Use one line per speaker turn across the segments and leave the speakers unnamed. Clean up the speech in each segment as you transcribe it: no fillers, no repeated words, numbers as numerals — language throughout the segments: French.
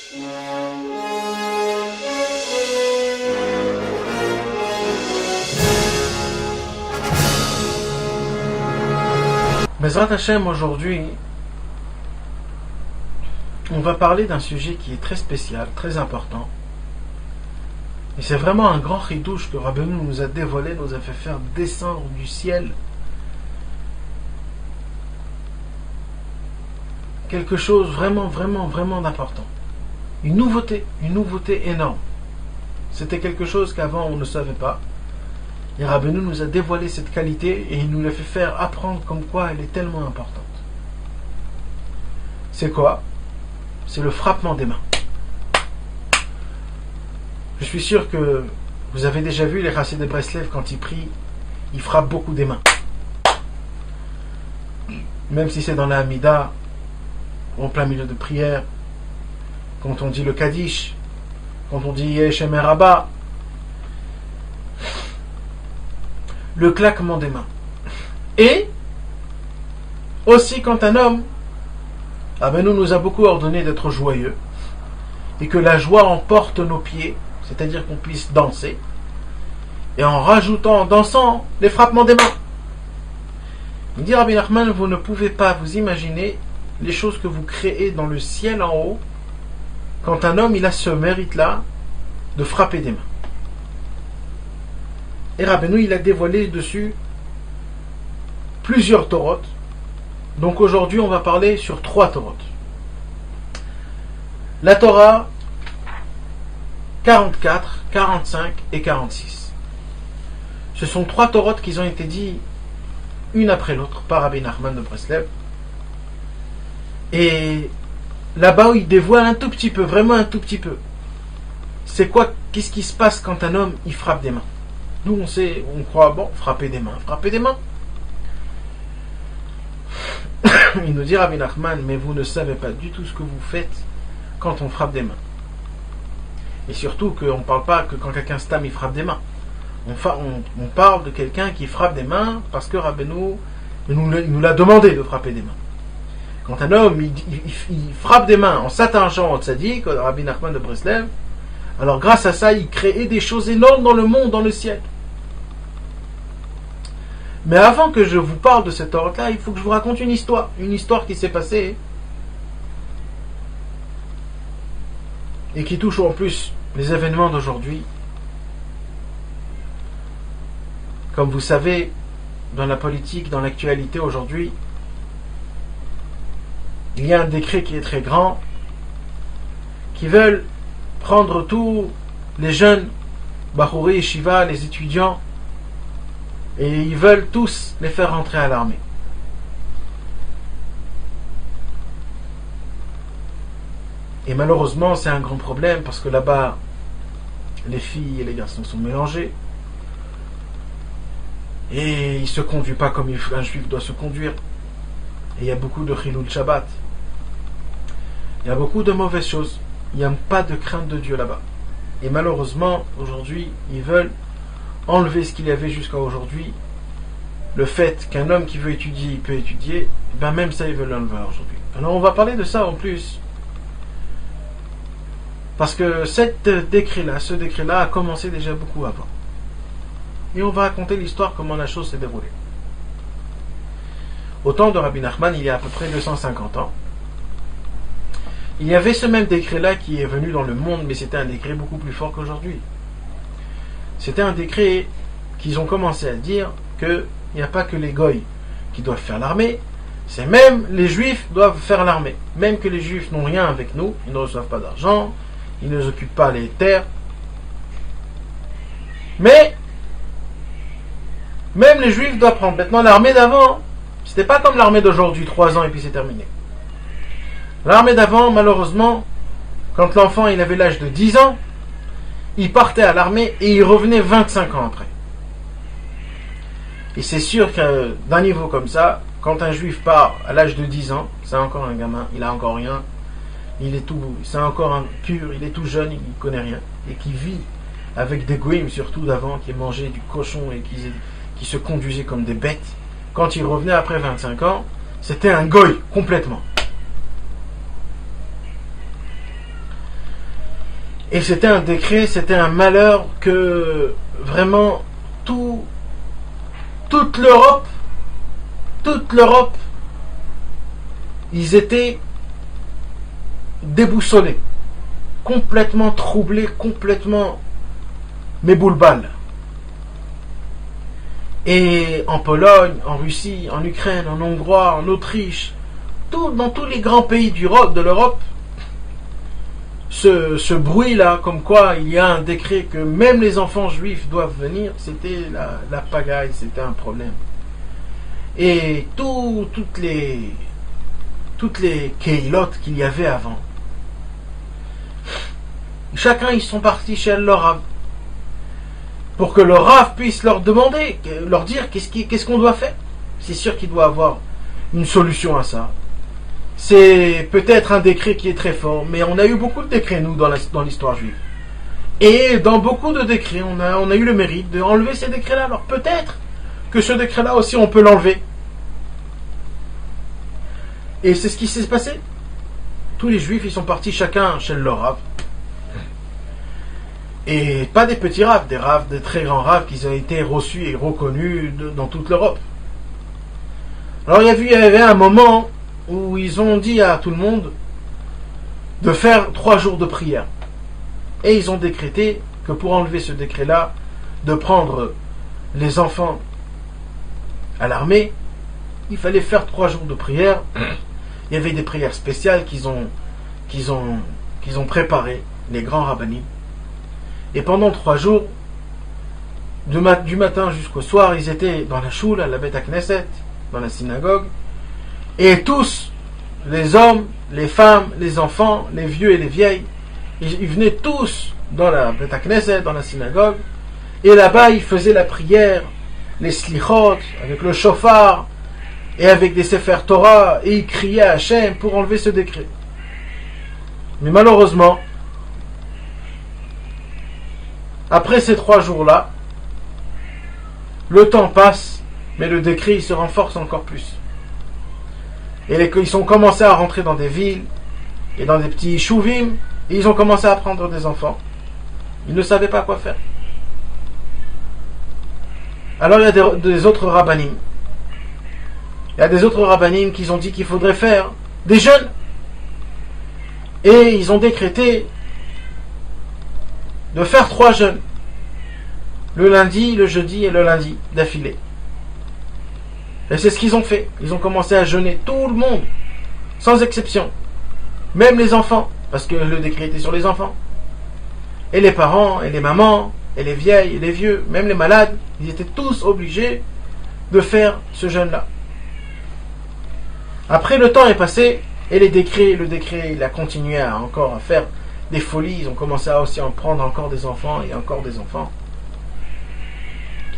Bezrat Hashem, aujourd'hui, on va parler d'un sujet qui est très spécial, très important. Et c'est vraiment un grand chidouche que Rabbeinu nous a dévoilé, nous a fait faire descendre du ciel quelque chose vraiment d'important. Une nouveauté énorme. C'était quelque chose qu'avant on ne savait pas. Et Rabbeinu nous a dévoilé cette qualité et il nous l'a fait faire apprendre comme quoi elle est tellement importante. C'est quoi? C'est le frappement des mains. Je suis sûr que vous avez déjà vu les Chassidei de Breslev quand ils prient, ils frappent beaucoup des mains. Même si c'est dans la Hamida, en plein milieu de prière, quand on dit le Kaddish, quand on dit Yeshem Rabba, le claquement des mains. Et aussi quand un homme, Rabbeinu nous a beaucoup ordonné d'être joyeux et que la joie emporte nos pieds, c'est-à-dire qu'on puisse danser, et en rajoutant, en dansant, les frappements des mains. Il dit Rabbi Nachman, vous ne pouvez pas vous imaginer les choses que vous créez dans le ciel en haut quand un homme il a ce mérite-là de frapper des mains. Et Rabbeinu il a dévoilé dessus plusieurs torotes. Donc aujourd'hui on va parler sur 3 torotes. La Torah 44, 45 et 46. Ce sont 3 torotes qui ont été dites une après l'autre par Rabbi Nachman de Breslev. Et là-bas il dévoile un tout petit peu, vraiment un tout petit peu. C'est quoi, qu'est-ce qui se passe quand un homme il frappe des mains? Nous on sait, on croit, bon, frapper des mains. Il nous dit Rabbi Nachman, mais vous ne savez pas du tout ce que vous faites quand on frappe des mains. Et surtout qu'on ne parle pas que quand quelqu'un se tame, il frappe des mains. On parle de quelqu'un qui frappe des mains parce que Rabbeinu nous l'a demandé de frapper des mains. Quand un homme il frappe des mains en s'attingeant au tzaddik, Rabbi Nachman de Breslev, alors grâce à ça, il crée des choses énormes dans le monde, dans le ciel. Mais avant que je vous parle de cette ordre-là, il faut que je vous raconte une histoire qui s'est passée et qui touche en plus les événements d'aujourd'hui. Comme vous savez, dans la politique, dans l'actualité aujourd'hui, il y a un décret qui est très grand, qui veulent prendre tous les jeunes, Bachouri, Shiva, les étudiants, et ils veulent tous les faire rentrer à l'armée. Et malheureusement, c'est un grand problème parce que là-bas, les filles et les garçons sont mélangés. Et ils ne se conduisent pas comme un juif doit se conduire. Et il y a beaucoup de Chilul Shabbat. Il y a beaucoup de mauvaises choses. Il n'y a pas de crainte de Dieu là-bas. Et malheureusement, aujourd'hui, ils veulent enlever ce qu'il y avait jusqu'à aujourd'hui. Le fait qu'un homme qui veut étudier, il peut étudier, ben même ça, ils veulent l'enlever aujourd'hui. Alors on va parler de ça en plus. Parce que ce décret-là a commencé déjà beaucoup avant. Et on va raconter l'histoire, comment la chose s'est déroulée. Au temps de Rabbi Nachman, il y a à peu près 250 ans, il y avait ce même décret-là qui est venu dans le monde, mais c'était un décret beaucoup plus fort qu'aujourd'hui. C'était un décret qu'ils ont commencé à dire qu'il n'y a pas que les goïs qui doivent faire l'armée, c'est même les juifs doivent faire l'armée. Même que les juifs n'ont rien avec nous, ils ne reçoivent pas d'argent, ils ne occupent pas les terres. Mais même les juifs doivent prendre. Maintenant l'armée d'avant, c'était pas comme l'armée d'aujourd'hui, 3 ans et puis c'est terminé. L'armée d'avant, malheureusement, quand l'enfant il avait l'âge de 10 ans, il partait à l'armée et il revenait 25 ans après. Et c'est sûr que d'un niveau comme ça, quand un juif part à l'âge de 10 ans, c'est encore un gamin, il a encore rien, c'est encore un pur, il est tout jeune, il ne connaît rien, et qui vit avec des goïms surtout d'avant, qui mangeaient du cochon et qui se conduisaient comme des bêtes. Quand il revenait après 25 ans, c'était un goï complètement. Et c'était un décret, c'était un malheur que vraiment toute l'Europe, ils étaient déboussolés, complètement troublés, complètement méboulbal. Et en Pologne, en Russie, en Ukraine, en Hongrois, en Autriche, dans tous les grands pays de l'Europe, ce bruit-là, comme quoi il y a un décret que même les enfants juifs doivent venir, c'était la pagaille, c'était un problème. Et toutes les keilotes qu'il y avait avant, chacun ils sont partis chez le Rav pour que le Rav puisse leur demander, leur dire qu'est-ce qu'on doit faire. C'est sûr qu'il doit avoir une solution à ça. C'est peut-être un décret qui est très fort, mais on a eu beaucoup de décrets, nous, dans l'histoire juive. Et dans beaucoup de décrets, on a eu le mérite d'enlever ces décrets-là. Alors peut-être que ce décret-là aussi, on peut l'enlever. Et c'est ce qui s'est passé. Tous les juifs, ils sont partis chacun chez leur Rav. Et pas des petits raves, des très grands raves qui ont été reçus et reconnus dans toute l'Europe. Alors il y avait un moment où ils ont dit à tout le monde de faire 3 jours de prière. Et ils ont décrété que pour enlever ce décret-là, de prendre les enfants à l'armée, il fallait faire 3 jours de prière. Il y avait des prières spéciales qu'ils ont préparées, les grands rabbinim. Et pendant 3 jours, du matin jusqu'au soir, ils étaient dans la choule, à la Beth Knesset, dans la synagogue. Et tous, les hommes, les femmes, les enfants, les vieux et les vieilles, ils venaient tous dans la Beth Knesset, dans la synagogue. Et là-bas, ils faisaient la prière, les slichot, avec le shofar, et avec des sefer Torah, et ils criaient à Hachem pour enlever ce décret. Mais malheureusement, après ces 3 jours-là, le temps passe, mais le décret il se renforce encore plus. Et ils ont commencé à rentrer dans des villes et dans des petits chouvim, et ils ont commencé à prendre des enfants. Ils ne savaient pas quoi faire. Alors il y a des autres rabbinim. Il y a des autres rabbinim qui ont dit qu'il faudrait faire des jeûnes. Et ils ont décrété de faire 3 jeûnes. Le lundi, le jeudi et le lundi d'affilée. Et c'est ce qu'ils ont fait. Ils ont commencé à jeûner tout le monde, sans exception. Même les enfants, parce que le décret était sur les enfants. Et les parents, et les mamans, et les vieilles, et les vieux, même les malades, ils étaient tous obligés de faire ce jeûne-là. Après, le temps est passé, et le décret, il a continué encore à faire des folies. Ils ont commencé à aussi en prendre encore des enfants, et encore des enfants.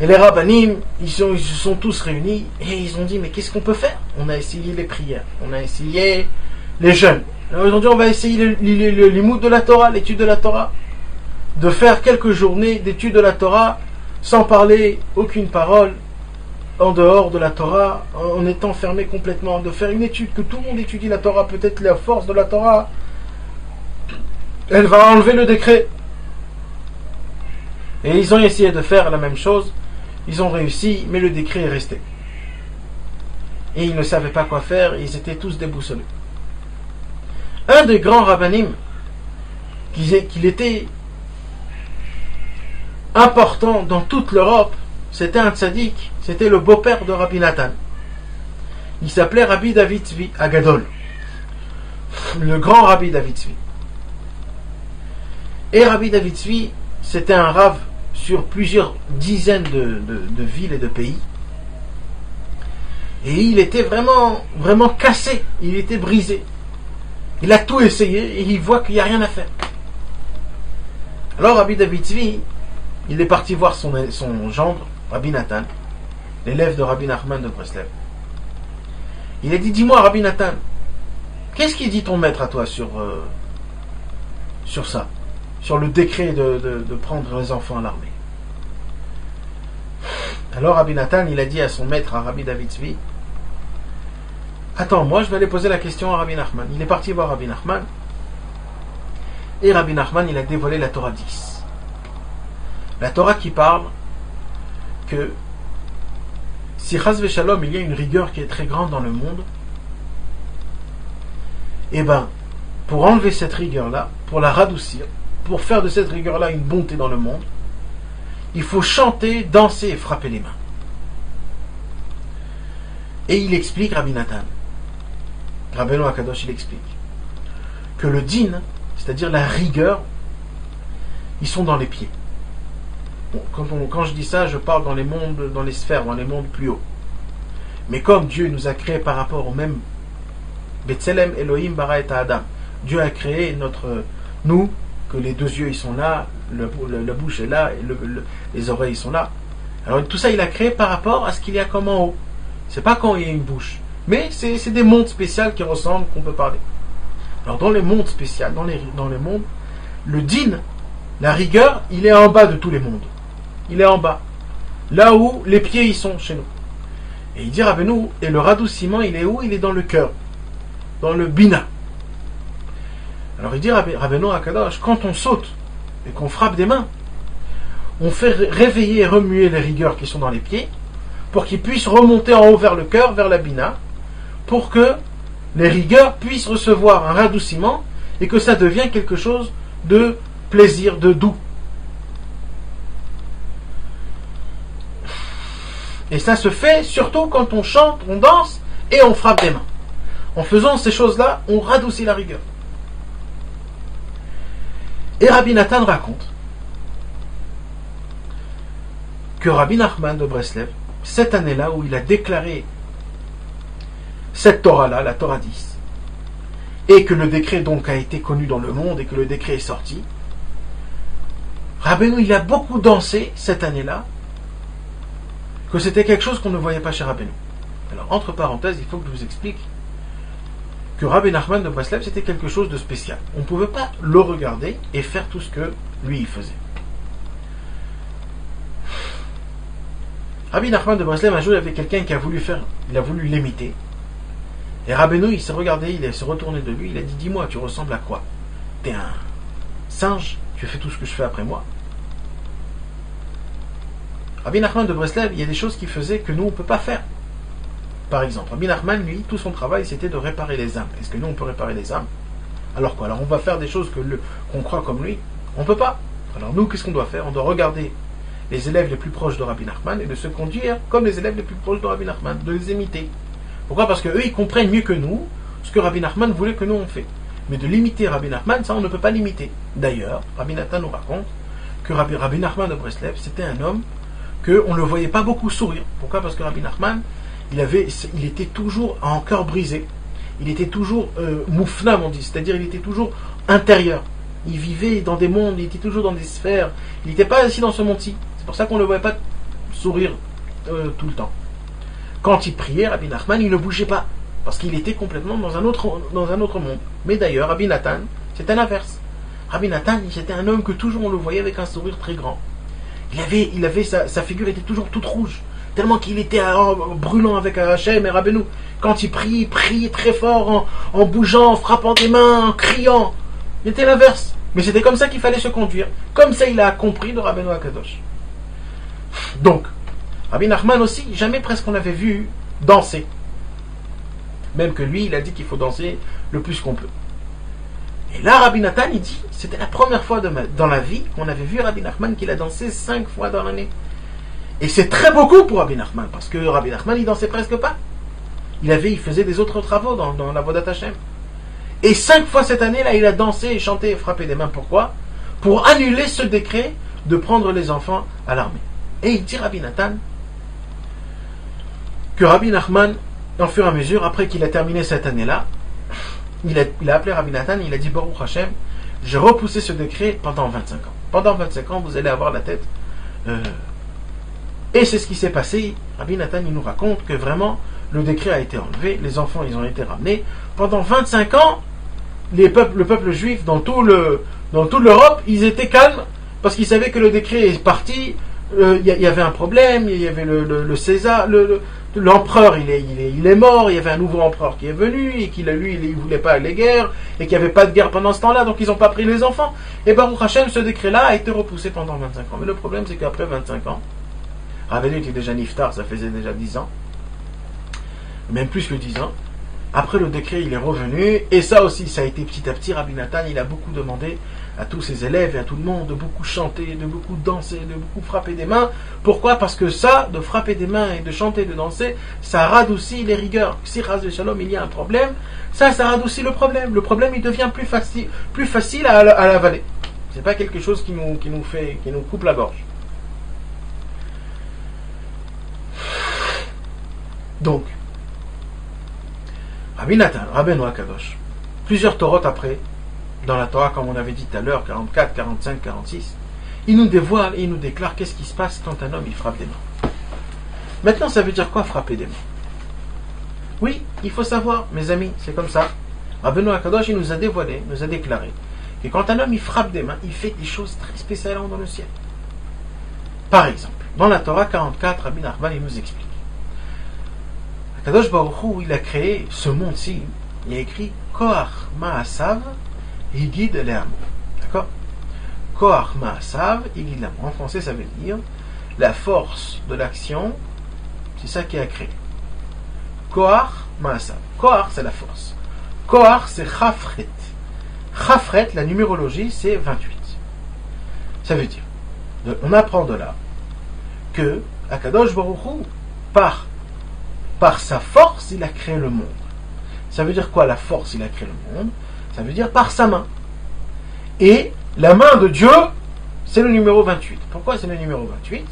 Et les rabbinim, ils se sont tous réunis et ils ont dit, mais qu'est-ce qu'on peut faire? On a essayé les prières, on a essayé les jeûnes. Alors ils ont dit, on va essayer l'imout de la Torah, l'étude de la Torah. De faire quelques journées d'étude de la Torah sans parler aucune parole en dehors de la Torah, en étant fermé complètement. De faire une étude, que tout le monde étudie la Torah, peut-être la force de la Torah, elle va enlever le décret. Et ils ont essayé de faire la même chose. Ils ont réussi, mais le décret est resté. Et ils ne savaient pas quoi faire, et ils étaient tous déboussolés. Un des grands rabbinim, qu'il était important dans toute l'Europe, c'était un tzaddik, c'était le beau-père de Rabbi Nathan. Il s'appelait Rabbi David Tzvi Agadol. Le grand Rabbi David Tzvi. Et Rabbi David Tzvi, c'était un rav sur plusieurs dizaines de villes et de pays. Et il était vraiment, vraiment cassé. Il était brisé. Il a tout essayé et il voit qu'il n'y a rien à faire. Alors Rabbi David Tzvi, il est parti voir son gendre, Rabbi Nathan, l'élève de Rabbi Nachman de Breslev. Il a dit, dis-moi Rabbi Nathan, qu'est-ce qu'il dit ton maître à toi sur ça, sur le décret de prendre les enfants à l'armée? Alors Rabbi Nathan, il a dit à son maître, à Rabbi David Tzvi, attends, moi je vais aller poser la question à Rabbi Nachman. Il est parti voir Rabbi Nachman. Et Rabbi Nachman, il a dévoilé la Torah 10. La Torah qui parle que si Chas v'Shalom, il y a une rigueur qui est très grande dans le monde, et ben, pour enlever cette rigueur-là, pour la radoucir, pour faire de cette rigueur-là une bonté dans le monde, il faut chanter, danser et frapper les mains. Et il explique, Rabbi Nathan, Rabbeinu Akadosh, il explique que le din, c'est-à-dire la rigueur, ils sont dans les pieds. Bon, quand je dis ça, je parle dans les mondes, dans les sphères, dans les mondes plus hauts. Mais comme Dieu nous a créés par rapport au même Betzelem Elohim bara et Adam, Dieu a créé nous, que les deux yeux ils sont là, la bouche est là, et les oreilles ils sont là. Alors tout ça il a créé par rapport à ce qu'il y a comme en haut. C'est pas quand il y a une bouche, mais c'est des mondes spéciaux qui ressemblent, qu'on peut parler. Alors dans les mondes spéciaux, dans les mondes, le din, la rigueur, il est en bas de tous les mondes. Il est en bas, là où les pieds ils sont chez nous. Et il dit Rabbeinu, et le radouciment il est où? Il est dans le cœur, dans le bina. Alors il dit Rabbeinu Akadosh, quand on saute et qu'on frappe des mains, on fait réveiller et remuer les rigueurs qui sont dans les pieds, pour qu'ils puissent remonter en haut vers le cœur, vers la bina, pour que les rigueurs puissent recevoir un radouciment et que ça devienne quelque chose de plaisir, de doux. Et ça se fait surtout quand on chante, on danse et on frappe des mains. En faisant ces choses-là, on radoucit la rigueur. Et Rabbi Nathan raconte que Rabbi Nachman de Breslev, cette année-là où il a déclaré cette Torah-là, la Torah 10, et que le décret donc a été connu dans le monde et que le décret est sorti, Rabbeinu il a beaucoup dansé cette année-là, que c'était quelque chose qu'on ne voyait pas chez Rabbeinu. Alors entre parenthèses, il faut que je vous explique que Rabbi Nachman de Breslev c'était quelque chose de spécial. On ne pouvait pas le regarder et faire tout ce que lui il faisait. Rabbi Nachman de Breslev, un jour, il y avait quelqu'un qui a voulu l'imiter. Et Rabbeinu, il s'est regardé, il s'est retourné de lui, il a dit, dis-moi, tu ressembles à quoi? T'es un singe, tu fais tout ce que je fais après moi. Rabbi Nachman de Breslev, il y a des choses qu'il faisait que nous, on ne peut pas faire. Par exemple, Rabbi Nachman, lui, tout son travail, c'était de réparer les âmes. Est-ce que nous, on peut réparer les âmes? Alors quoi? Alors on va faire des choses qu'on croit comme lui? On ne peut pas. Alors nous, qu'est-ce qu'on doit faire? On doit regarder les élèves les plus proches de Rabbi Nachman et de se conduire comme les élèves les plus proches de Rabbi Nachman, de les imiter. Pourquoi? Parce qu'eux, ils comprennent mieux que nous ce que Rabbi Nachman voulait que nous on fait. Mais de l'imiter Rabbi Nachman, ça on ne peut pas l'imiter. D'ailleurs, Rabbi Nathan nous raconte que Rabbi Nachman de Breslev, c'était un homme qu'on ne le voyait pas beaucoup sourire. Pourquoi? Parce que Rabbi Nachman, il était toujours en cœur brisé. Il était toujours moufnam, on dit, c'est-à-dire il était toujours intérieur. Il vivait dans des mondes, il était toujours dans des sphères. Il n'était pas assis dans ce monde-ci. C'est pour ça qu'on ne le voyait pas sourire tout le temps. Quand il priait, Rabbi Nachman, il ne bougeait pas. Parce qu'il était complètement dans un autre monde. Mais d'ailleurs, Rabbi Nathan, c'était l'inverse. Rabbi Nathan, c'était un homme que toujours on le voyait avec un sourire très grand. Il avait sa figure était toujours toute rouge. Tellement qu'il était brûlant avec Hachem et Rabbeinu. Quand il priait très fort, en bougeant, en frappant des mains, en criant. Il était l'inverse. Mais c'était comme ça qu'il fallait se conduire. Comme ça, il a compris de Rabbeinu Akadosh. Donc, Rabbi Nachman aussi, jamais presque on avait vu danser. Même que lui, il a dit qu'il faut danser le plus qu'on peut. Et là, Rabbi Nathan, il dit, c'était la première fois dans la vie qu'on avait vu Rabbi Nachman qu'il a dansé 5 fois dans l'année. Et c'est très beaucoup pour Rabbi Nachman, parce que Rabbi Nachman, il dansait presque pas. Il faisait des autres travaux dans la Vodat Hashem. Et 5 fois cette année-là, il a dansé et chanté et frappé des mains. Pourquoi? Pour annuler ce décret de prendre les enfants à l'armée. Et il dit Rabbi Nathan que Rabbi Nachman, au fur et à mesure, après qu'il a terminé cette année-là, il a appelé Rabbi Nathan, il a dit Baruch Hashem, j'ai repoussé ce décret pendant 25 ans. Pendant 25 ans, vous allez avoir la tête. Et c'est ce qui s'est passé. Rabbi Nathan, il nous raconte que vraiment, le décret a été enlevé, les enfants, ils ont été ramenés. Pendant 25 ans, le peuple juif, dans toute l'Europe, ils étaient calmes, parce qu'ils savaient que le décret est parti, y avait un problème, il y avait le César, l'empereur il est mort, il y avait un nouveau empereur qui est venu, et il voulait pas aller guerre, et qu'il n'y avait pas de guerre pendant ce temps-là, donc ils n'ont pas pris les enfants. Et Baruch Hashem, ce décret-là a été repoussé pendant 25 ans. Mais le problème, c'est qu'après 25 ans, Rabbeinu était déjà niftar, ça faisait déjà 10 ans, même plus que 10 ans. Après le décret, il est revenu, et ça aussi, ça a été petit à petit. Rabbi Nathan, il a beaucoup demandé à tous ses élèves et à tout le monde de beaucoup chanter, de beaucoup danser, de beaucoup frapper des mains. Pourquoi? Parce que ça, de frapper des mains et de chanter, de danser, ça radoucit les rigueurs. Si Chas v'Shalom, il y a un problème, ça radoucit le problème. Le problème, il devient plus facile à l'avaler. C'est pas quelque chose qui nous coupe la gorge. Donc, Rabbi Nathan, Rabbeinu Akadosh, plusieurs Torotes après, dans la Torah, comme on avait dit tout à l'heure, 44, 45, 46, il nous dévoile et il nous déclare qu'est-ce qui se passe quand un homme il frappe des mains. Maintenant, ça veut dire quoi frapper des mains? Oui, il faut savoir, mes amis, c'est comme ça. Rabbeinu Akadosh, il nous a dévoilé, nous a déclaré que quand un homme il frappe des mains, il fait des choses très spéciales dans le ciel. Par exemple, dans la Torah 44, Rabbi Nachman, il nous explique. Akadosh Baruch Hu, il a créé ce monde-ci, il a écrit Koach Ma'asav Higid Le'amo. D'accord? Koach Ma'asav Higid Le'amo. En français, ça veut dire la force de l'action, c'est ça qui a créé. Koach Ma'asav. Koach, c'est la force. Koach, c'est Chafret. Chafret, la numérologie, c'est 28. Ça veut dire, on apprend de là que Akadosh Baruch Hu, par sa force, il a créé le monde. Ça veut dire quoi, la force, il a créé le monde? Ça veut dire par sa main. Et la main de Dieu, c'est le numéro 28. Pourquoi c'est le numéro 28?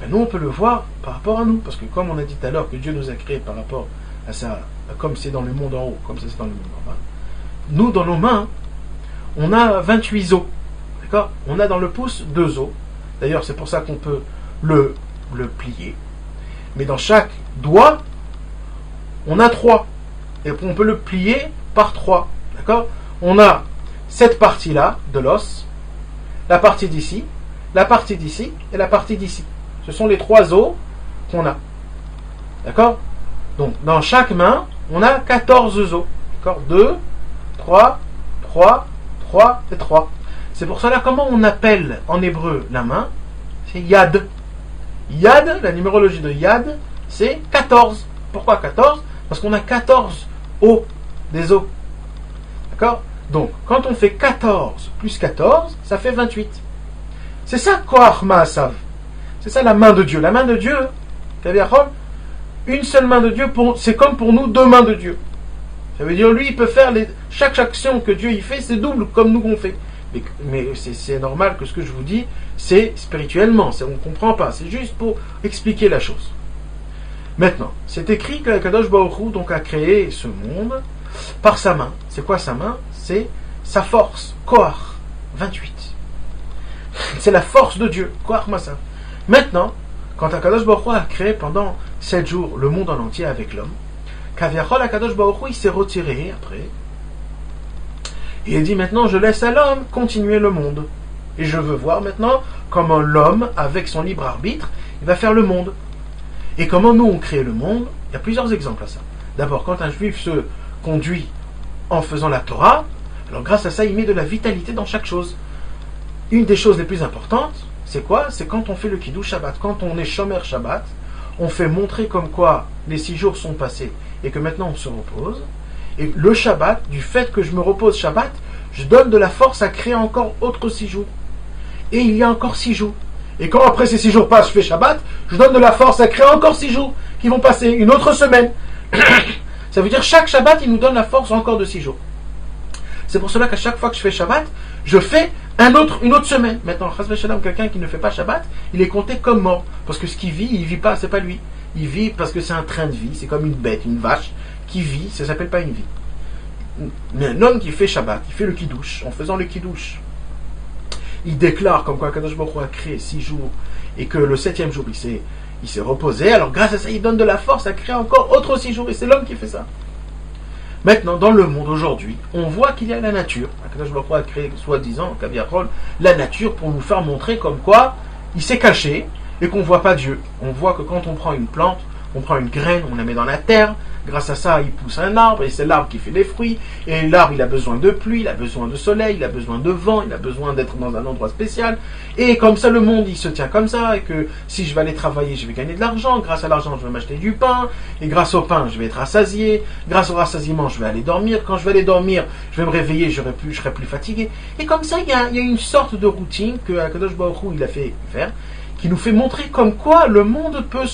Nous, on peut le voir par rapport à nous. Parce que comme on a dit tout à l'heure que Dieu nous a créé par rapport à ça, comme c'est dans le monde en haut, comme c'est dans le monde en bas. Nous, dans nos mains, on a 28 os. D'accord? On a dans le pouce 2 os. D'ailleurs, c'est pour ça qu'on peut le plier. Mais dans chaque doigt, on a 3. Et on peut le plier par 3. D'accord? On a cette partie-là de l'os, la partie d'ici, la partie d'ici et la partie d'ici. Ce sont les 3 os qu'on a. D'accord? Donc, dans chaque main, on a 14 os. D'accord? 2, 3, 3, 3 et 3. C'est pour cela, comment on appelle en hébreu la main? C'est Yad. Yad, la numérologie de Yad, c'est 14. Pourquoi 14? Parce qu'on a 14 os, des os. D'accord? Donc, quand on fait 14 plus 14, ça fait 28. C'est ça, Koach Ma'asav. C'est ça la main de Dieu. La main de Dieu, une seule main de Dieu, c'est comme pour nous 2 mains de Dieu. Ça veut dire, lui, il peut faire chaque action que Dieu y fait, c'est double, comme nous on fait. Mais c'est normal que ce que je vous dis, c'est spirituellement, on ne comprend pas, c'est juste pour expliquer la chose. Maintenant, c'est écrit que Kadosh Baruch Hu donc a créé ce monde par sa main. C'est quoi sa main? C'est sa force, Koach, 28. C'est la force de Dieu, Koach Ma'asav. Maintenant, quand Kadosh Baruch Hu a créé pendant 7 jours le monde en entier avec l'homme, Kaviachol Kadosh Baruch Hu, il s'est retiré après. Et il dit maintenant, je laisse à l'homme continuer le monde. Et je veux voir maintenant comment l'homme, avec son libre arbitre, il va faire le monde. Et comment nous, on crée le monde? Il y a plusieurs exemples à ça. D'abord, quand un juif se conduit en faisant la Torah, alors grâce à ça, il met de la vitalité dans chaque chose. Une des choses les plus importantes, c'est quoi? C'est quand on fait le Kiddush Shabbat. Quand on est Shomer Shabbat, on fait montrer comme quoi les 6 jours sont passés et que maintenant on se repose. Et le Shabbat, du fait que je me repose Shabbat, je donne de la force à créer encore autres 6 jours. Et il y a encore 6 jours. Et quand après ces 6 jours passent, je fais Shabbat, je donne de la force à créer encore 6 jours qui vont passer, une autre semaine. Ça veut dire chaque Shabbat, il nous donne la force encore de 6 jours. C'est pour cela qu'à chaque fois que je fais Shabbat, je fais une autre semaine. Maintenant, Chas v'Shalom, quelqu'un qui ne fait pas Shabbat, il est compté comme mort. Parce que ce qu'il vit, il ne vit pas, c'est pas lui. Il vit parce que c'est un train de vie, c'est comme une bête, une vache qui vit, ça ne s'appelle pas une vie. Mais un homme qui fait Shabbat, il fait le Kiddush, en faisant le Kiddush, il déclare comme quoi Kadosh Baruch Hu a créé 6 jours et que le 7e jour il s'est reposé, alors grâce à ça il donne de la force à créer encore autres 6 jours et c'est l'homme qui fait ça. Maintenant, dans le monde aujourd'hui, on voit qu'il y a la nature. Kadosh Baruch Hu a créé, soi-disant, Kaviachol, la nature pour nous faire montrer comme quoi il s'est caché et qu'on ne voit pas Dieu. On voit que quand on prend une plante, on prend une graine, on la met dans la terre, grâce à ça, il pousse un arbre, et c'est l'arbre qui fait des fruits, et l'arbre, il a besoin de pluie, il a besoin de soleil, il a besoin de vent, il a besoin d'être dans un endroit spécial, et comme ça, le monde, il se tient comme ça, et que si je vais aller travailler, je vais gagner de l'argent, grâce à l'argent, je vais m'acheter du pain, et grâce au pain, je vais être rassasié, grâce au rassasiement, je vais aller dormir, quand je vais aller dormir, je vais me réveiller, je serai plus fatigué, et comme ça, il y a une sorte de routine que Akadosh Baruch Hu, il a fait faire, qui nous fait montrer comme quoi le monde peut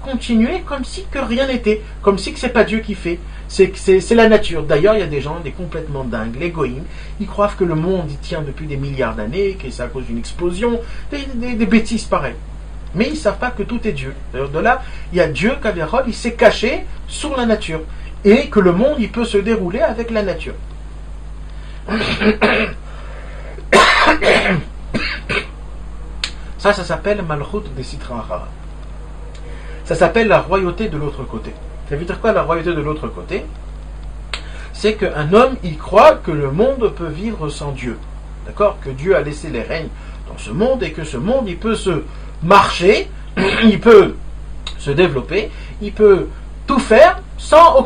continuer comme si que rien n'était, comme si que c'est pas Dieu qui fait, c'est la nature. D'ailleurs, il y a des gens, des complètement dingues, les goïms, ils croient que le monde il tient depuis des milliards d'années, que c'est à cause d'une explosion, des bêtises pareilles. Mais ils ne savent pas que tout est Dieu. D'ailleurs, de là, il y a Dieu, Kaviarol, il s'est caché sur la nature, et que le monde il peut se dérouler avec la nature. Ça s'appelle Malchut de Sitra Achara. Ça s'appelle la royauté de l'autre côté. Ça veut dire quoi la royauté de l'autre côté? C'est qu'un homme, il croit que le monde peut vivre sans Dieu. D'accord? Que Dieu a laissé les règnes dans ce monde et que ce monde, il peut se marcher, il peut se développer, il peut tout faire sans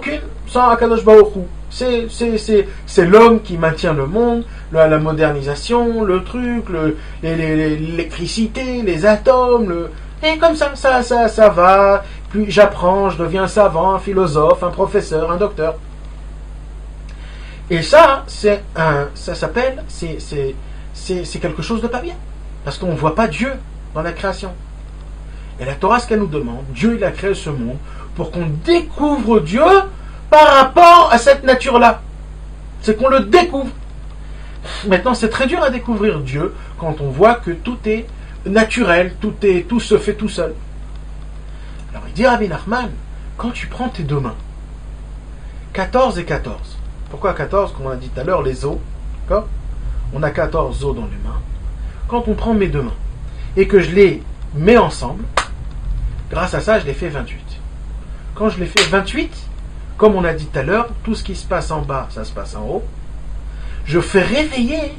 Akadosh Baruch Hu. C'est l'homme qui maintient le monde, la modernisation, le truc, l'électricité, les atomes, et comme ça va. Puis j'apprends, je deviens un savant, un philosophe, un professeur, un docteur. Et ça, c'est quelque chose de pas bien. Parce qu'on ne voit pas Dieu dans la création. Et la Torah, ce qu'elle nous demande, Dieu, il a créé ce monde pour qu'on découvre Dieu par rapport à cette nature-là. C'est qu'on le découvre. Maintenant, c'est très dur à découvrir Dieu quand on voit que tout est naturel, tout se fait tout seul. Alors il dit Rabbi Nachman, quand tu prends tes deux mains, 14 et 14. Pourquoi 14? Comme on a dit tout à l'heure, les os. D'accord? On a 14 os dans les mains. Quand on prend mes deux mains et que je les mets ensemble, grâce à ça, je les fais 28. Quand je les fais 28, comme on a dit tout à l'heure, tout ce qui se passe en bas, ça se passe en haut. Je fais réveiller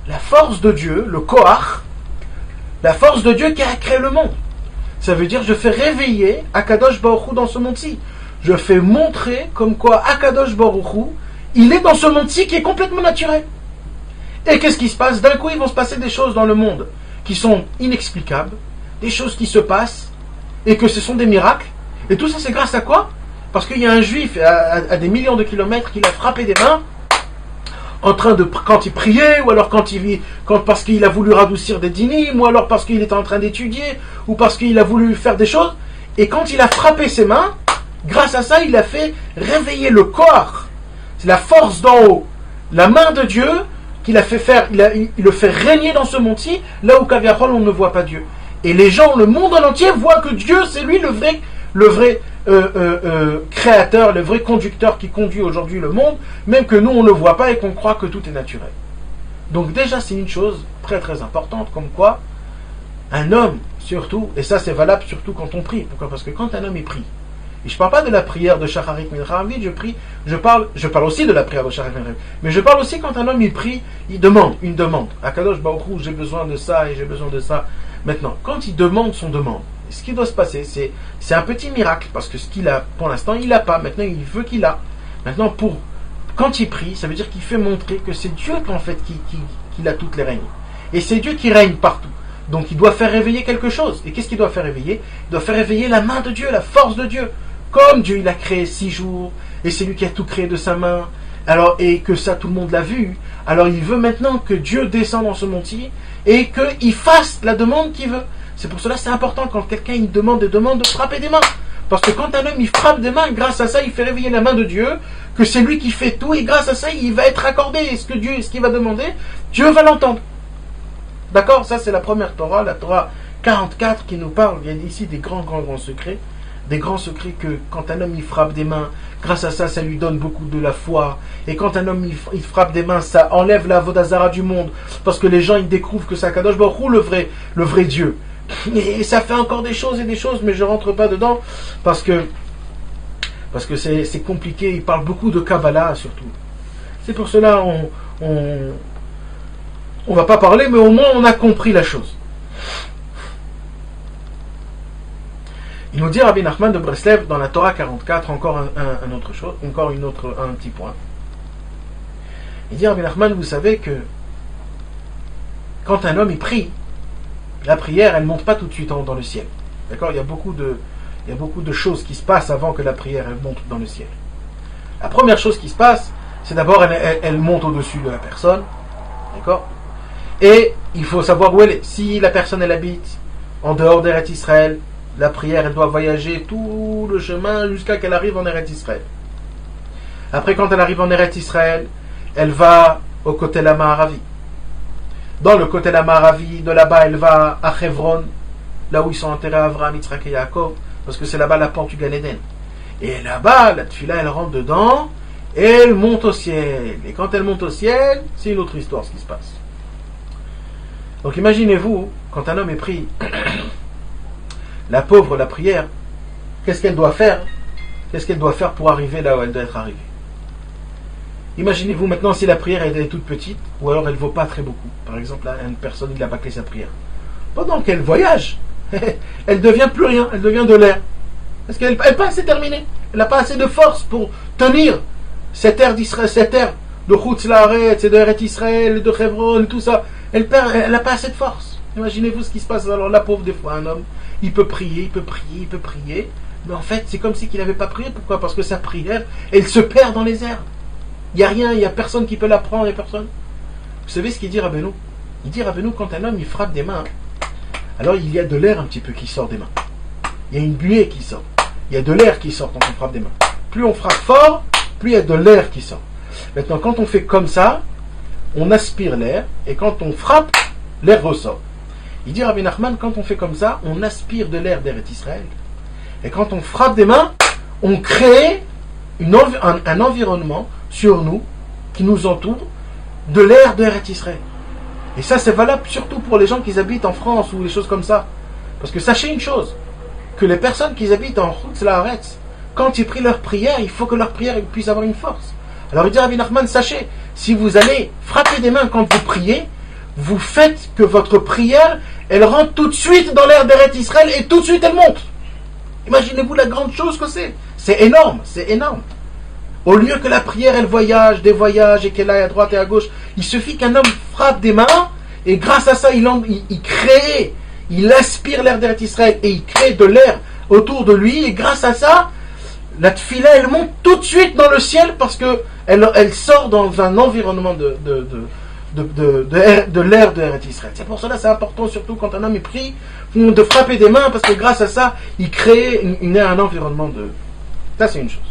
la force de Dieu, le Koach, la force de Dieu qui a créé le monde. Ça veut dire je fais réveiller Akadosh Baruch Hu dans ce monde-ci. Je fais montrer comme quoi Akadosh Baruch Hu, il est dans ce monde-ci qui est complètement naturel. Et qu'est-ce qui se passe? D'un coup, il va se passer des choses dans le monde qui sont inexplicables, des choses qui se passent, et que ce sont des miracles. Et tout ça, c'est grâce à quoi? Parce qu'il y a un juif à des millions de kilomètres qui l'a frappé des mains, quand il priait, ou alors parce qu'il a voulu radoucir des dynimes, ou alors parce qu'il était en train d'étudier, ou parce qu'il a voulu faire des choses, et quand il a frappé ses mains, grâce à ça, il a fait réveiller le corps. C'est la force d'en haut, la main de Dieu, qu'il a fait faire, il le fait régner dans ce monde-ci, là où Kaviarol, on ne voit pas Dieu. Et les gens, le monde en entier, voient que Dieu, c'est lui le vrai créateur, le vrai conducteur qui conduit aujourd'hui le monde, même que nous on ne le voit pas et qu'on croit que tout est naturel. Donc déjà c'est une chose très très importante, comme quoi un homme surtout, et ça c'est valable surtout quand on prie. Pourquoi? Parce que quand un homme il prie, et je ne parle pas de la prière de Shacharit Mincha Avid, je parle aussi de la prière de Shacharit Mincha Avid, mais je parle aussi quand un homme il prie, il demande une demande. Akadosh Baruch Hu, j'ai besoin de ça et j'ai besoin de ça. Maintenant, quand il demande son demande, ce qui doit se passer, c'est un petit miracle, parce que ce qu'il a, pour l'instant, il n'a pas. Maintenant, il veut qu'il a. Maintenant, quand il prie, ça veut dire qu'il fait montrer que c'est Dieu, en fait, qui a toutes les règnes. Et c'est Dieu qui règne partout. Donc, il doit faire réveiller quelque chose. Et qu'est-ce qu'il doit faire réveiller? Il doit faire réveiller la main de Dieu, la force de Dieu. Comme Dieu, il a créé 6 jours, et c'est lui qui a tout créé de sa main, alors, et que ça, tout le monde l'a vu. Alors, il veut maintenant que Dieu descende dans ce monde-ci, et qu'il fasse la demande qu'il veut. C'est pour cela que c'est important quand quelqu'un il demande de frapper des mains. Parce que quand un homme il frappe des mains, grâce à ça il fait réveiller la main de Dieu, que c'est lui qui fait tout, et grâce à ça il va être accordé. Et ce qu'il va demander, Dieu va l'entendre. D'accord? Ça c'est la première Torah, la Torah 44 qui nous parle. Il y a ici des grands secrets. Des grands secrets que quand un homme il frappe des mains, grâce à ça, ça lui donne beaucoup de la foi. Et quand un homme il frappe des mains, ça enlève la Vodazara du monde. Parce que les gens ils découvrent que c'est Akadosh Baruch Hu le vrai Dieu. Et ça fait encore des choses, mais je rentre pas dedans parce que c'est compliqué. Il parle beaucoup de Kabbalah surtout. C'est pour cela on va pas parler, mais au moins on a compris la chose. Il nous dit Rabbi Nachman de Breslev dans la Torah 44 encore un autre chose, un petit point. Il dit Rabbi Nachman, vous savez que quand un homme il prie, la prière elle monte pas tout de suite dans le ciel. D'accord? Il y a beaucoup de choses qui se passent avant que la prière elle monte dans le ciel. La première chose qui se passe, c'est d'abord elle monte au-dessus de la personne. D'accord? Et il faut savoir où elle est. Si la personne elle habite en dehors d'Eretz Israël, la prière elle doit voyager tout le chemin jusqu'à qu'elle arrive en Eretz Israël. Après, quand elle arrive en Eretz Israël, elle va au côté la Maharavi. Dans le côté la Maharavi, de là-bas elle va à Hebron, là où ils sont enterrés Avraham, Yitzhak et Yaakov, parce que c'est là-bas la porte du Gan Eden. Et là-bas, la tefila elle rentre dedans et elle monte au ciel. Et quand elle monte au ciel, c'est une autre histoire ce qui se passe. Donc imaginez-vous, quand un homme est pris, la pauvre, la prière, qu'est-ce qu'elle doit faire? Qu'est-ce qu'elle doit faire pour arriver là où elle doit être arrivée? Imaginez-vous maintenant si la prière elle est toute petite, ou alors elle ne vaut pas très beaucoup. Par exemple, là, une personne il a bâclé sa prière. Pendant qu'elle voyage, elle ne devient plus rien, elle devient de l'air. Parce qu'elle n'est pas assez terminée. Elle n'a pas assez de force pour tenir cette ère d'Israël, cette ère de Chutz La'aretz, de Eretz Israël, de Hebron, tout ça. Elle n'a pas assez de force. Imaginez-vous ce qui se passe. Alors la pauvre, des fois, un homme, il peut prier, mais en fait, c'est comme si qu'il n'avait pas prié. Pourquoi? Parce que sa prière, elle se perd dans les airs. Il n'y a rien, il n'y a personne qui peut la prendre, il n'y a personne. Vous savez ce qu'il dit Rabbeinu? Il dit Rabbeinu, quand un homme il frappe des mains, alors il y a de l'air un petit peu qui sort des mains. Il y a une buée qui sort. Il y a de l'air qui sort quand on frappe des mains. Plus on frappe fort, plus il y a de l'air qui sort. Maintenant, quand on fait comme ça, on aspire l'air, et quand on frappe, l'air ressort. Il dit Rabbi Nachman, quand on fait comme ça, on aspire de l'air d'Eretz Israël. Et quand on frappe des mains, on crée un environnement sur nous, qui nous entoure, de l'air d'Eretz Israël. Et ça, c'est valable surtout pour les gens qui habitent en France ou des choses comme ça. Parce que sachez une chose, que les personnes qui habitent en Chutz La'aretz, quand ils prient leur prière, il faut que leur prière puisse avoir une force. Alors il dit Rabbi Nachman, sachez, si vous allez frapper des mains quand vous priez, vous faites que votre prière, elle rentre tout de suite dans l'air d'Eretz Israël et tout de suite elle monte. Imaginez-vous la grande chose que c'est. C'est énorme, c'est énorme. Au lieu que la prière, elle voyage, dévoyage et qu'elle aille à droite et à gauche, il suffit qu'un homme frappe des mains et grâce à ça, il aspire l'air d'Eretz Israël et il crée de l'air autour de lui et grâce à ça, la tefila, elle monte tout de suite dans le ciel parce que elle sort dans un environnement de l'air de Eretz Israël. C'est pour cela c'est important, surtout quand un homme est prie, de frapper des mains parce que grâce à ça, il crée un environnement de... Ça, c'est une chose.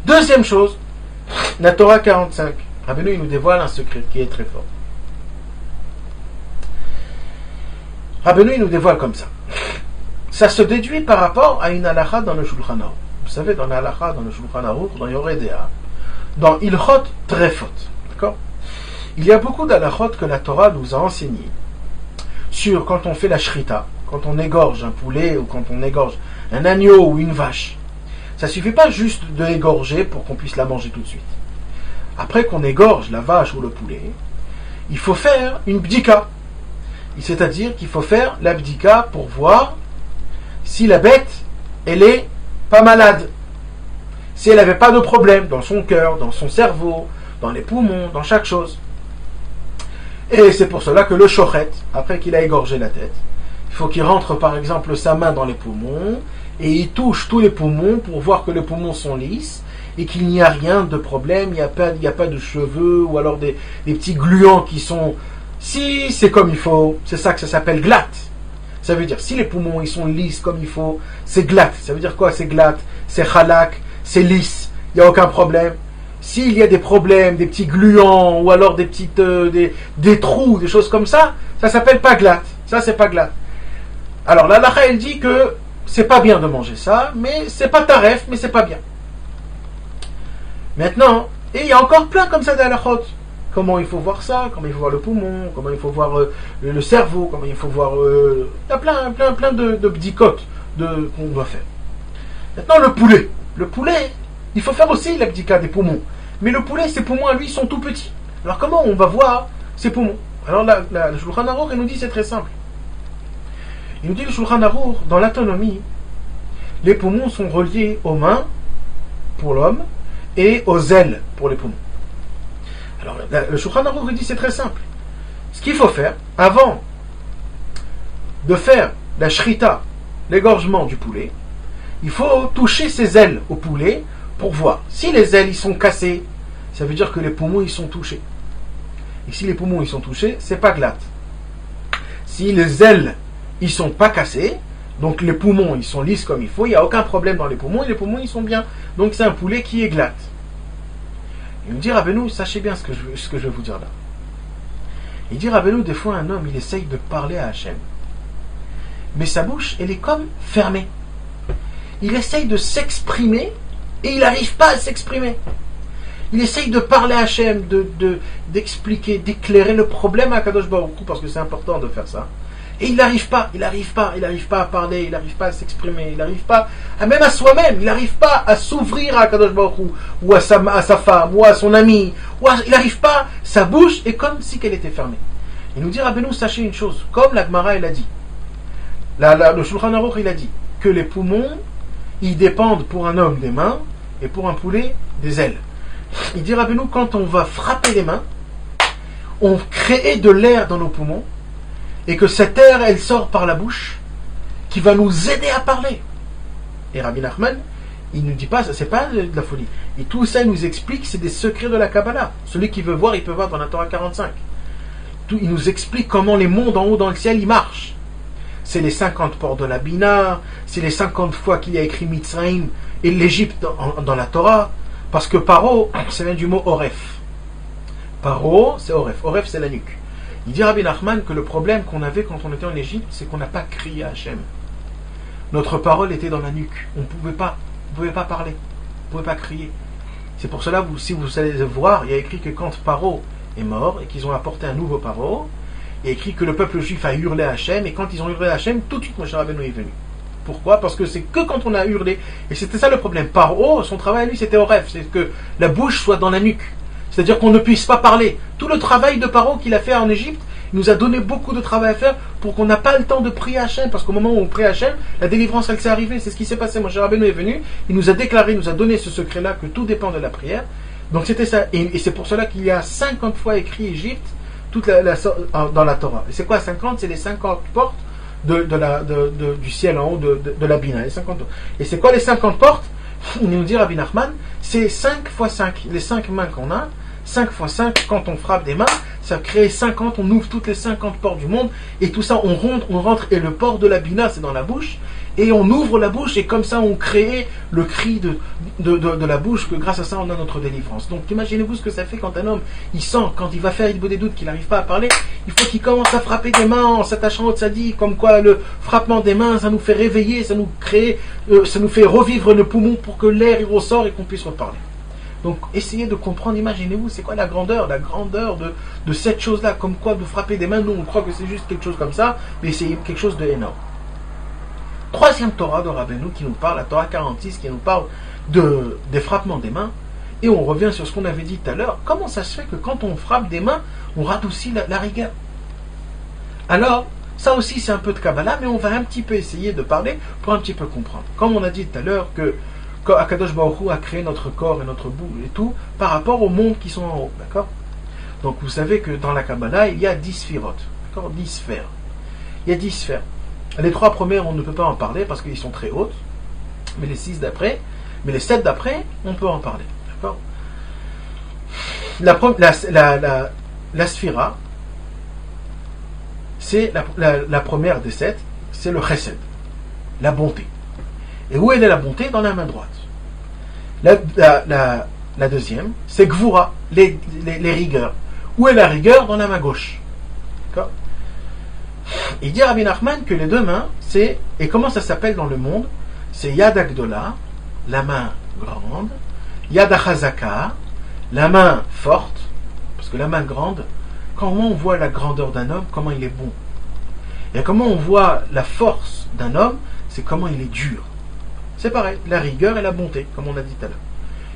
Deuxième chose, la Torah 45. Rabbeinu, il nous dévoile un secret qui est très fort. Rabbeinu, il nous dévoile comme ça. Ça se déduit par rapport à une halakha dans le Shulchan Aruch. Vous savez, dans la halakha, dans le Shulchan Aruch, dans Yoreh De'ah, dans Ilchot Trefot, d'accord? Il y a beaucoup d'halakhot que la Torah nous a enseigné sur quand on fait la shrita, quand on égorge un poulet ou quand on égorge un agneau ou une vache. Ça ne suffit pas juste de l'égorger pour qu'on puisse la manger tout de suite. Après qu'on égorge la vache ou le poulet, il faut faire une bdika. C'est-à-dire qu'il faut faire la bdika pour voir si la bête, elle est pas malade. Si elle n'avait pas de problème dans son cœur, dans son cerveau, dans les poumons, dans chaque chose. Et c'est pour cela que le shochet, après qu'il a égorgé la tête, il faut qu'il rentre par exemple sa main dans les poumons et il touche tous les poumons pour voir que les poumons sont lisses et qu'il n'y a rien de problème, il n'y a pas de cheveux ou alors des petits gluants qui sont... Si c'est comme il faut, c'est ça que ça s'appelle glatte. Ça veut dire, si les poumons ils sont lisses comme il faut, c'est glatte. Ça veut dire quoi? C'est glatte, c'est khalak, c'est lisse, il n'y a aucun problème. S'il y a des problèmes, des petits gluants ou alors des petites des trous, des choses comme ça s'appelle pas glatte. Ça, c'est pas glatte. Alors, la halakha, elle dit que c'est pas bien de manger ça, mais c'est pas taref, mais c'est pas bien. Maintenant, et il y a encore plein comme ça d'halakhot. Comment il faut voir ça, comment il faut voir le poumon, comment il faut voir le cerveau, comment il faut voir... il y a plein de bdikot qu'on doit faire. Maintenant, le poulet. Le poulet, il faut faire aussi la bdika des poumons. Mais le poulet, ses poumons à lui sont tout petits. Alors comment on va voir ses poumons? Alors le Shulchan Aruch, il nous dit c'est très simple. Il nous dit le Shulchan Arour, dans l'anatomie, les poumons sont reliés aux mains pour l'homme et aux ailes pour les poumons. Alors le Shulchan Arour dit c'est très simple. Ce qu'il faut faire, avant de faire la shrita, l'égorgement du poulet, il faut toucher ses ailes au poulet pour voir. Si les ailes ils sont cassées, ça veut dire que les poumons ils sont touchés. Et si les poumons ils sont touchés, c'est pas glatte. Si les ailes ils sont pas cassés, donc les poumons ils sont lisses comme il faut, il n'y a aucun problème dans les poumons et les poumons ils sont bien. Donc c'est un poulet qui est glatte. Il me dit Rabbeinu, sachez bien ce que je vais vous dire là. Il dit Rabbeinu, des fois un homme il essaye de parler à Hachem, mais sa bouche elle est comme fermée. Il essaye de s'exprimer et il n'arrive pas à s'exprimer. Il essaye de parler à Hachem, d'expliquer, d'éclairer le problème à Kadosh Baruch Hu, parce que c'est important de faire ça. Et il n'arrive pas à parler, il n'arrive pas à s'exprimer, il n'arrive pas, même à soi-même, il n'arrive pas à s'ouvrir à Kadosh Baruch Hu, ou à sa femme, ou à son ami, il n'arrive pas, sa bouche est comme si qu'elle était fermée. Il nous dit, Rabbeinu, sachez une chose, comme la Gemara elle a dit, le Shulchan Aruch il a dit, que les poumons, ils dépendent pour un homme des mains, et pour un poulet des ailes. Il dit, Rabbeinu, quand on va frapper les mains, on crée de l'air dans nos poumons, et que cette air, elle sort par la bouche, qui va nous aider à parler. Et Rabbi Nachman, il ne nous dit pas, c'est pas de la folie. Et tout ça, il nous explique, c'est des secrets de la Kabbalah. Celui qui veut voir, il peut voir dans la Torah 45. Il nous explique comment les mondes en haut dans le ciel, ils marchent. C'est les 50 portes de la Bina, c'est les 50 fois qu'il y a écrit Mitzrayim et l'Égypte dans la Torah. Parce que Paro, ça vient du mot Oref. Paro, c'est Oref. Oref, c'est la nuque. Il dit Rabbi Nachman que le problème qu'on avait quand on était en Égypte, c'est qu'on n'a pas crié à Hachem. Notre parole était dans la nuque. On ne pouvait pas parler, on ne pouvait pas crier. C'est pour cela, si vous allez voir, il y a écrit que quand Paro est mort et qu'ils ont apporté un nouveau Paro, il y a écrit que le peuple juif a hurlé à Hachem, et quand ils ont hurlé à Hachem, tout de suite Moshe Rabbeinu est venu. Pourquoi? Parce que c'est que quand on a hurlé, et c'était ça le problème. Paro, son travail à lui, c'était au rêve, c'est que la bouche soit dans la nuque. C'est-à-dire qu'on ne puisse pas parler. Tout le travail de Paro qu'il a fait en Égypte, il nous a donné beaucoup de travail à faire pour qu'on n'a pas le temps de prier Hachem, parce qu'au moment où on prie Hachem, la délivrance elle s'est arrivée, c'est ce qui s'est passé. Moshe Rabbeinu est venu, il nous a déclaré, il nous a donné ce secret-là, que tout dépend de la prière. Donc c'était ça, et c'est pour cela qu'il y a 50 fois écrit Égypte dans la Torah. Et c'est quoi 50? C'est les 50 portes du ciel en haut de la Bina. Et c'est quoi les 50 portes? Il nous dit Rabbi Nachman, c'est 5 fois 5, les 5 mains qu'on a, 5 fois 5, quand on frappe des mains, ça crée 50, on ouvre toutes les 50 portes du monde, et tout ça, on rentre, et le port de la Bina, c'est dans la bouche, et on ouvre la bouche, et comme ça, on crée le cri de la bouche, que grâce à ça, on a notre délivrance. Donc, imaginez-vous ce que ça fait quand un homme, il sent, quand il va faire il des doutes, qu'il n'arrive pas à parler, il faut qu'il commence à frapper des mains en s'attachant au tzaddik, comme quoi le frappement des mains, ça nous fait réveiller, ça nous fait revivre le poumon pour que l'air il ressort et qu'on puisse reparler. Donc, essayez de comprendre, imaginez-vous, c'est quoi la grandeur de cette chose-là, comme quoi de frapper des mains, nous on croit que c'est juste quelque chose comme ça, mais c'est quelque chose d'énorme. Troisième Torah de Rabbeinu qui nous parle, la Torah 46, qui nous parle des frappements des mains, et on revient sur ce qu'on avait dit tout à l'heure, comment ça se fait que quand on frappe des mains, on radoucit la rigueur? Alors, ça aussi c'est un peu de Kabbalah, mais on va un petit peu essayer de parler pour un petit peu comprendre. Comme on a dit tout à l'heure que Akadosh Baruch Hu a créé notre corps et notre boue et tout par rapport aux mondes qui sont en haut, d'accord? Donc vous savez que dans la Kabbalah, il y a 10 sphirotes, d'accord? 10 sphères. Il y a 10 sphères. Les 3 premières, on ne peut pas en parler parce qu'ils sont très hautes, mais les 7 d'après, on peut en parler, d'accord? La sphira, c'est la première des 7, c'est le chesed, la bonté. Et où est la bonté? Dans la main droite. La deuxième, c'est Gvura, les rigueurs. Où est la rigueur? Dans la main gauche. D'accord? Il dit à Rabbi Nachman que les deux mains, et comment ça s'appelle dans le monde? C'est Yad Agdola, la main grande, Yad Achazaka, la main forte, parce que la main grande, comment on voit la grandeur d'un homme, comment il est bon. Et comment on voit la force d'un homme, c'est comment il est dur. C'est pareil, la rigueur et la bonté, comme on a dit tout à l'heure.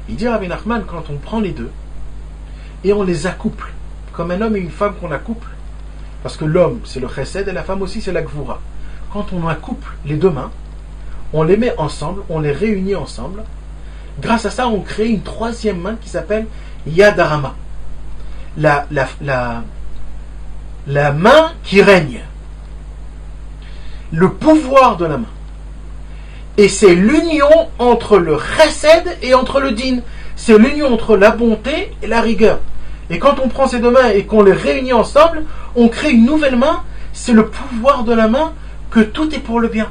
Il dit à Rabbi Nachman, quand on prend les deux, et on les accouple, comme un homme et une femme qu'on accouple, parce que l'homme c'est le chesed et la femme aussi c'est la gvura. quand on accouple les deux mains, on les met ensemble, on les réunit ensemble. Grâce à ça, on crée une troisième main qui s'appelle Yad Harama. La main qui règne. Le pouvoir de la main. Et c'est l'union entre le chesed et entre le din. C'est l'union entre la bonté et la rigueur. Et quand on prend ces deux mains et qu'on les réunit ensemble, on crée une nouvelle main. C'est le pouvoir de la main, que tout est pour le bien.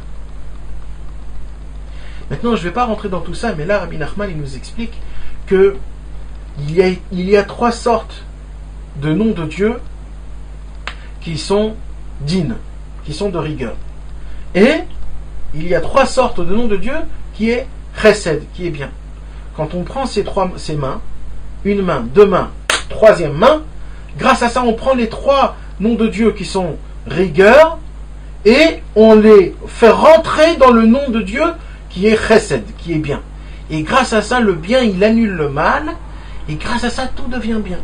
Maintenant, je ne vais pas rentrer dans tout ça, mais là, Rabbi Nachman, il nous explique que il y a trois sortes de noms de Dieu qui sont din, qui sont de rigueur. Et il y a trois sortes de noms de Dieu qui est chesed, qui est bien. Quand on prend ces mains, une main, deux mains, troisième main, grâce à ça, on prend les trois noms de Dieu qui sont rigueur et on les fait rentrer dans le nom de Dieu qui est chesed, qui est bien. Et grâce à ça, le bien, il annule le mal, et grâce à ça, tout devient bien.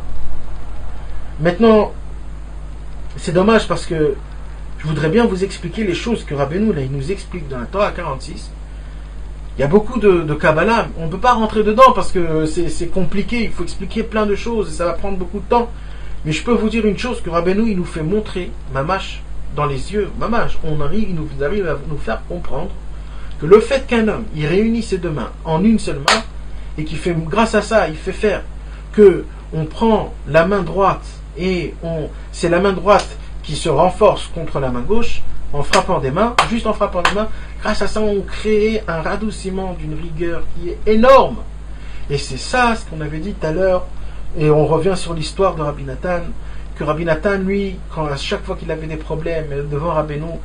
Maintenant, c'est dommage parce que je voudrais bien vous expliquer les choses que Rabbeinu, là, il nous explique dans la Torah 46. Il y a beaucoup de Kabbalah, on ne peut pas rentrer dedans parce que c'est compliqué, il faut expliquer plein de choses, et ça va prendre beaucoup de temps. Mais je peux vous dire une chose, que Rabbeinu, il nous fait montrer, mamash, dans les yeux, mamash, il nous arrive à nous faire comprendre que le fait qu'un homme, il réunit ses deux mains en une seule main, et qui fait, grâce à ça, il fait faire que on prend la main droite, et c'est la main droite qui se renforce contre la main gauche, en frappant des mains, juste en frappant des mains, grâce à ça, on crée un radoucissement d'une rigueur qui est énorme. Et c'est ça, ce qu'on avait dit tout à l'heure, et on revient sur l'histoire de Rabbi Nathan, que Rabbi Nathan, lui, à chaque fois qu'il avait des problèmes devant Rabbeinu,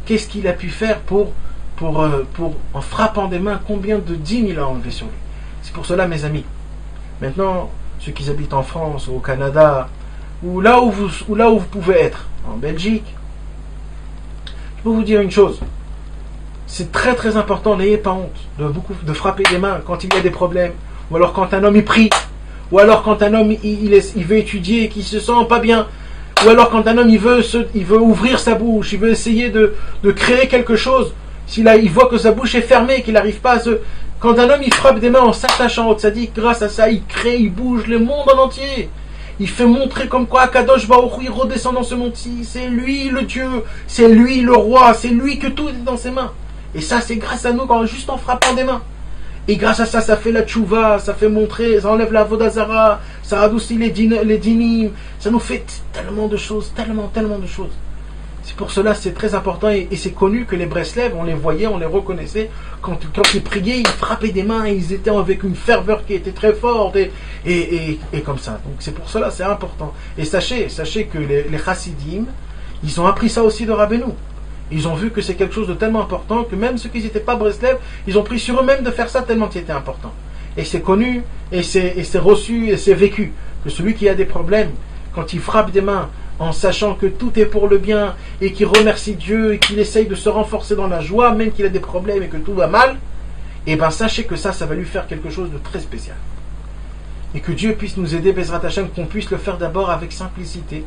qu'est-ce qu'il a pu faire pour en frappant des mains, combien de dîmes il a enlevé sur lui. C'est pour cela, mes amis, maintenant, ceux qui habitent en France, au Canada, ou là où vous pouvez être, en Belgique, je peux vous dire une chose, c'est très très important, n'ayez pas honte de frapper des mains quand il y a des problèmes, ou alors quand un homme il prie, ou alors quand un homme il veut étudier et qu'il se sent pas bien, ou alors quand un homme il veut ouvrir sa bouche, il veut essayer de créer quelque chose, il voit que sa bouche est fermée, qu'il n'arrive pas à se... Quand un homme il frappe des mains en s'attachant au tzaddik, grâce à ça il crée, il bouge le monde en entier. Il fait montrer comme quoi Akadosh Baruch Hu, il redescend dans ce monde-ci, c'est lui le Dieu, c'est lui le roi, c'est lui que tout est dans ses mains. Et ça c'est grâce à nous, juste en frappant des mains. Et grâce à ça, ça fait la tchouva, ça fait montrer, ça enlève la vodazara, ça radoucit les dinim, ça nous fait tellement de choses, tellement de choses. C'est pour cela, c'est très important, et c'est connu que les Breslev, on les voyait, on les reconnaissait, quand ils priaient, ils frappaient des mains, et ils étaient avec une ferveur qui était très forte, et comme ça. Donc c'est pour cela, c'est important. Et sachez que les chassidim, ils ont appris ça aussi de Rabbeinu. Ils ont vu que c'est quelque chose de tellement important que même ceux qui n'étaient pas Breslev, ils ont pris sur eux-mêmes de faire ça tellement c'était important. Et c'est connu, et c'est reçu, et c'est vécu, que celui qui a des problèmes, quand il frappe des mains, en sachant que tout est pour le bien, et qu'il remercie Dieu, et qu'il essaye de se renforcer dans la joie, même qu'il a des problèmes et que tout va mal, et bien sachez que ça va lui faire quelque chose de très spécial. Et que Dieu puisse nous aider, Bezrat Hashem, qu'on puisse le faire d'abord avec simplicité,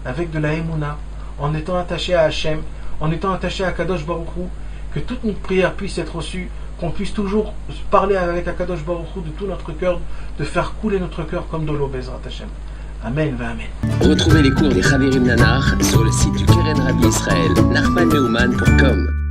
avec de la émouna, en étant attaché à Hashem, en étant attaché à Kadosh Baruch Hu, que toute notre prière puisse être reçue, qu'on puisse toujours parler avec Kadosh Baruch Hu de tout notre cœur, de faire couler notre cœur comme de l'eau, Bezrat Hashem. Amen, va amen.
Retrouvez les cours des Chavirim Nanar sur le site du Keren Rabbi Israël, nachmanneumann.com.